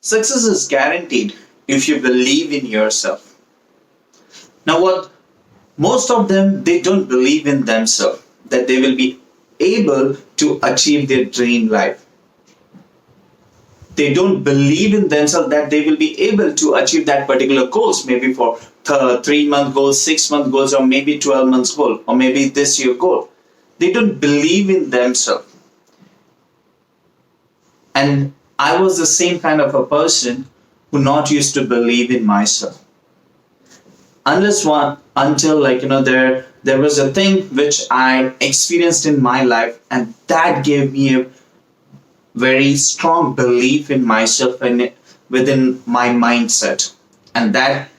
Success is guaranteed if you believe in yourself. Now, what most of them, they don't believe in themselves that they will be able to achieve their dream life. They don't believe in themselves that they will be able to achieve that particular goals, maybe for 3 month goals, 6 month goals, or maybe 12 months goal, or maybe this year goal. They don't believe in themselves. And I was the same kind of a person who not used to believe in myself. Unless one until there was a thing which I experienced in my life, and that gave me a very strong belief in myself and within my mindset. And that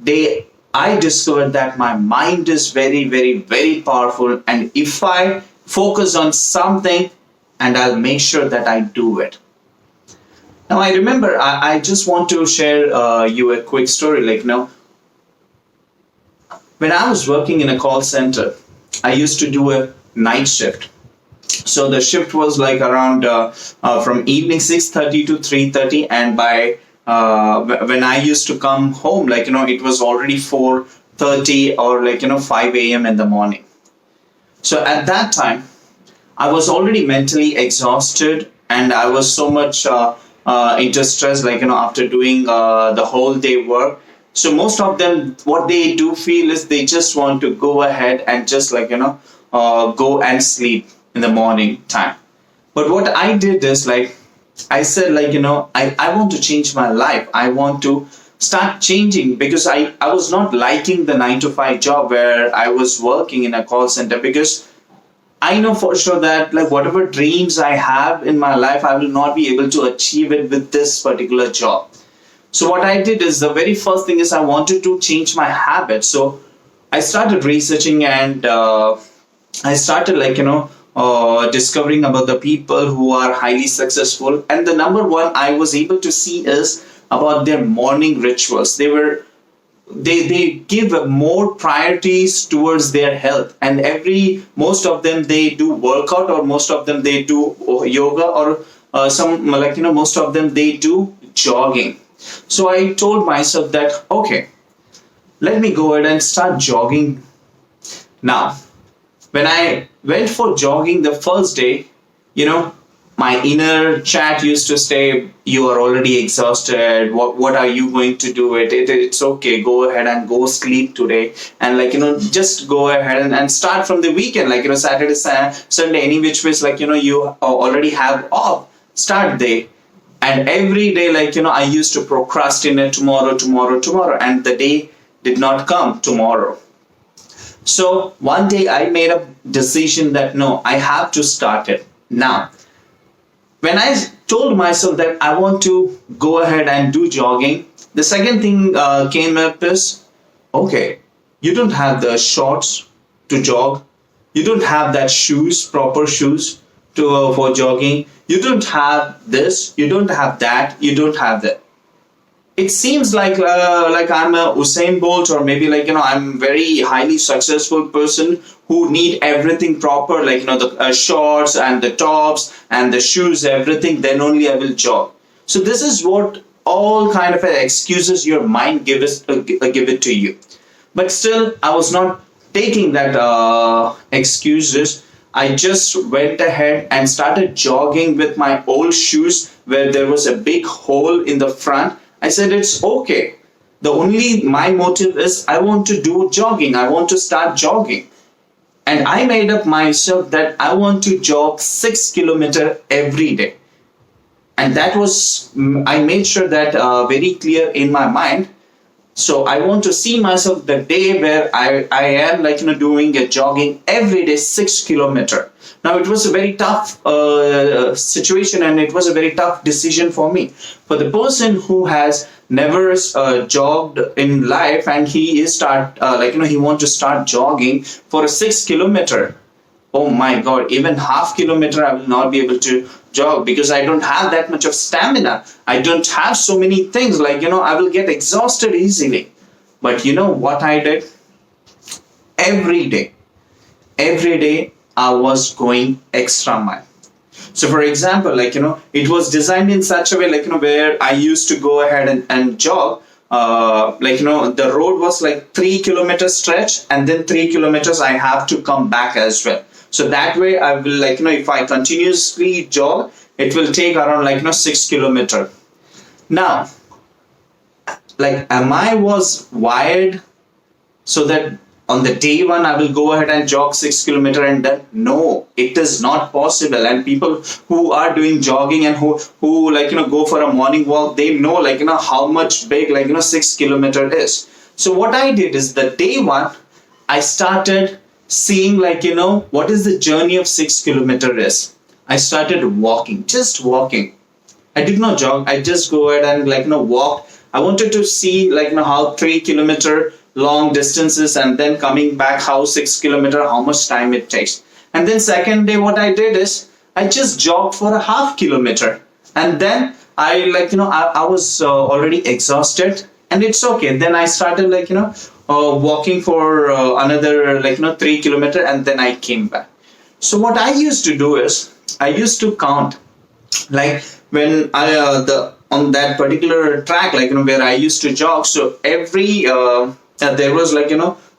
day I discovered that my mind is very, very, very powerful. And if I focus on something, and I'll make sure that I do it. Now I remember I just want to share you a quick story. When I was working in a call center, I used to do a night shift. So the shift was like around from evening 6:30 to 3:30, and by when I used to come home, it was already 4:30 or 5 a.m. in the morning. So at that time, I was already mentally exhausted, and I was so much into stress, after doing the whole day work. So most of them, what they do feel is they just want to go ahead and just go and sleep in the morning time. But what I did is I said I want to change my life. I want to start changing, because I was not liking the 9 to 5 job where I was working in a call center, because I know for sure that whatever dreams I have in my life, I will not be able to achieve it with this particular job. So what I did is, the very first thing is, I wanted to change my habits. So I started researching, and I started discovering about the people who are highly successful. And the number one I was able to see is about their morning rituals. They give more priorities towards their health, and most of them, they do workout, or most of them they do yoga, or most of them they do jogging. So I told myself that, okay, let me go ahead and start jogging now. When I went for jogging the first day, my inner chat used to say, you are already exhausted. What are you going to do? It's okay. Go ahead and go sleep today. And just go ahead and start from the weekend, Saturday, Sunday, any which ways, you already have off. Start day. And every day, I used to procrastinate tomorrow. And the day did not come tomorrow. So one day I made a decision that no, I have to start it now. When I told myself that I want to go ahead and do jogging, the second thing came up is, okay, you don't have the shorts to jog. You don't have that proper shoes for jogging. You don't have this. You don't have that. You don't have that. It seems like I'm a Usain Bolt, or maybe I'm very highly successful person who need everything proper, the shorts and the tops and the shoes, everything. Then only I will jog. So this is what all kind of excuses your mind give it to you. But still, I was not taking that excuses. I just went ahead and started jogging with my old shoes, where there was a big hole in the front. I said, it's okay. My motive is, I want to do jogging. I want to start jogging. And I made up myself that I want to jog 6 kilometers every day. And that was, I made sure that very clear in my mind. So I want to see myself the day where I am doing a jogging every day, 6 kilometers. Now it was a very tough situation, and it was a very tough decision for me. For the person who has never jogged in life, and he is he want to start jogging for a 6 kilometer. Oh my God, even half kilometer I will not be able to jog, because I don't have that much of stamina. I don't have so many things, I will get exhausted easily. But you know what I did? Every day I was going extra mile. So for example, it was designed in such a way, where I used to go ahead and jog. The road was like 3 kilometer stretch, and then 3 kilometers I have to come back as well. So that way I will, if I continuously jog, it will take around 6 kilometer. Now, am I was wired so that on the day one I will go ahead and jog 6 kilometer and then? No, it is not possible. And people who are doing jogging and who go for a morning walk, they know how much big 6 kilometer is. So what I did is, the day one I started seeing what is the journey of 6 kilometer is. I started walking, just walking. I did not jog. I just go ahead and walk. I wanted to see how 3 kilometer long distances, and then coming back how 6 kilometer, how much time it takes. And then second day what I did is I just jogged for a half kilometer, and then I I was already exhausted, and it's okay. Then I started walking for another 3 kilometer, and then I came back. So what I used to do is I used to count, when I the on that particular track, where I used to jog. So every there was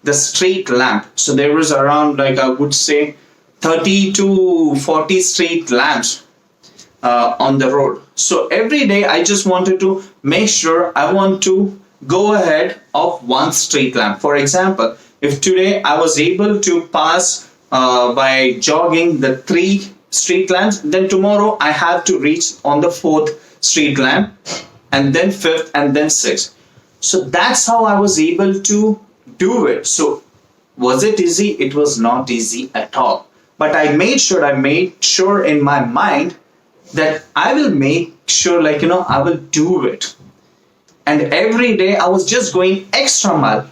the street lamp. So there was around I would say 30 to 40 street lamps on the road. So every day I just wanted to make sure I want to go ahead of one street lamp. For example, if today I was able to pass by jogging the 3 street lamps, then tomorrow I have to reach on the 4th street lamp, and then 5th, and then 6th. So that's how I was able to do it. So was it easy? It was not easy at all. But I made sure in my mind that I will make sure I will do it. And every day I was just going extra mile.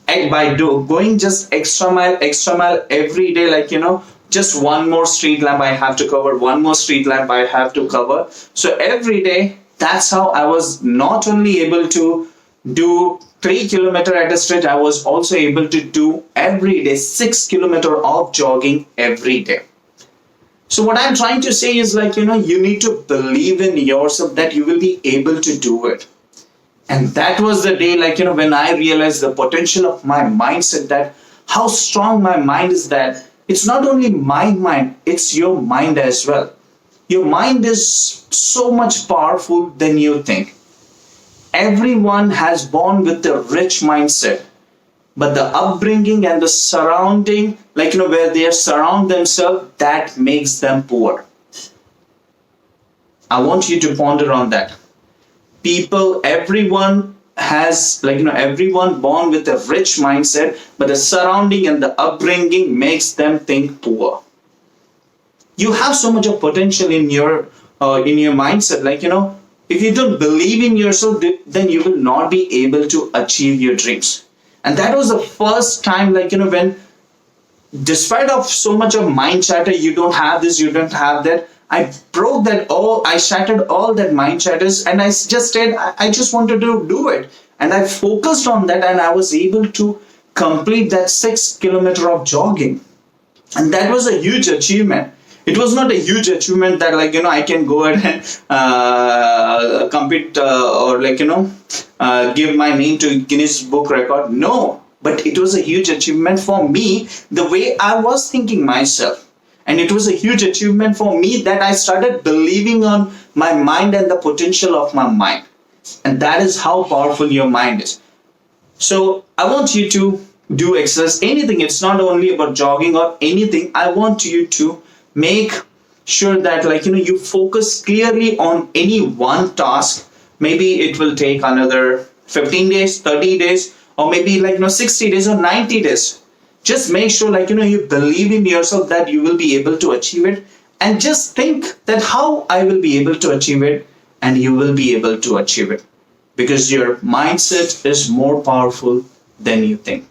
And by going just extra mile every day, just one more street lamp I have to cover, one more street lamp I have to cover. So every day, that's how I was not only able to do 3 kilometer at a stretch, I was also able to do every day 6 kilometer of jogging every day. So what I'm trying to say is you need to believe in yourself that you will be able to do it. And that was the day when I realized the potential of my mindset, that how strong my mind is, that it's not only my mind, it's your mind as well. Your mind is so much powerful than you think. Everyone has born with a rich mindset, but the upbringing and the surrounding, where they surround themselves, that makes them poor. I want you to ponder on that. Everyone has everyone born with a rich mindset, but the surrounding and the upbringing makes them think poor. You have so much of potential in your mindset. If you don't believe in yourself, then you will not be able to achieve your dreams. And that was the first time when, despite of so much of mind chatter, you don't have this, you don't have that, I broke that all, I shattered all that mind chatters, and I just said, I just wanted to do it. And I focused on that, and I was able to complete that 6 kilometer of jogging. And that was a huge achievement. It was not a huge achievement that I can go ahead and compete or give my name to Guinness Book Record. No, but it was a huge achievement for me, the way I was thinking myself. And it was a huge achievement for me that I started believing on my mind and the potential of my mind. And that is how powerful your mind is. So I want you to do exercise, anything. It's not only about jogging or anything. I want you to make sure that you focus clearly on any one task. Maybe it will take another 15 days, 30 days, or maybe 60 days or 90 days. Just make sure you believe in yourself that you will be able to achieve it, and just think that how I will be able to achieve it, and you will be able to achieve it, because your mindset is more powerful than you think.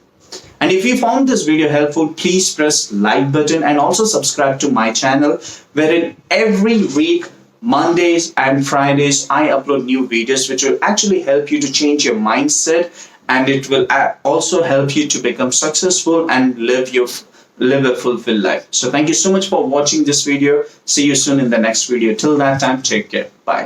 And if you found this video helpful, please press like button and also subscribe to my channel, wherein every week, Mondays and Fridays, I upload new videos which will actually help you to change your mindset, and it will also help you to become successful and live your live a fulfilled life. So thank you so much for watching this video. See you soon in the next video. Till that time, take care. Bye.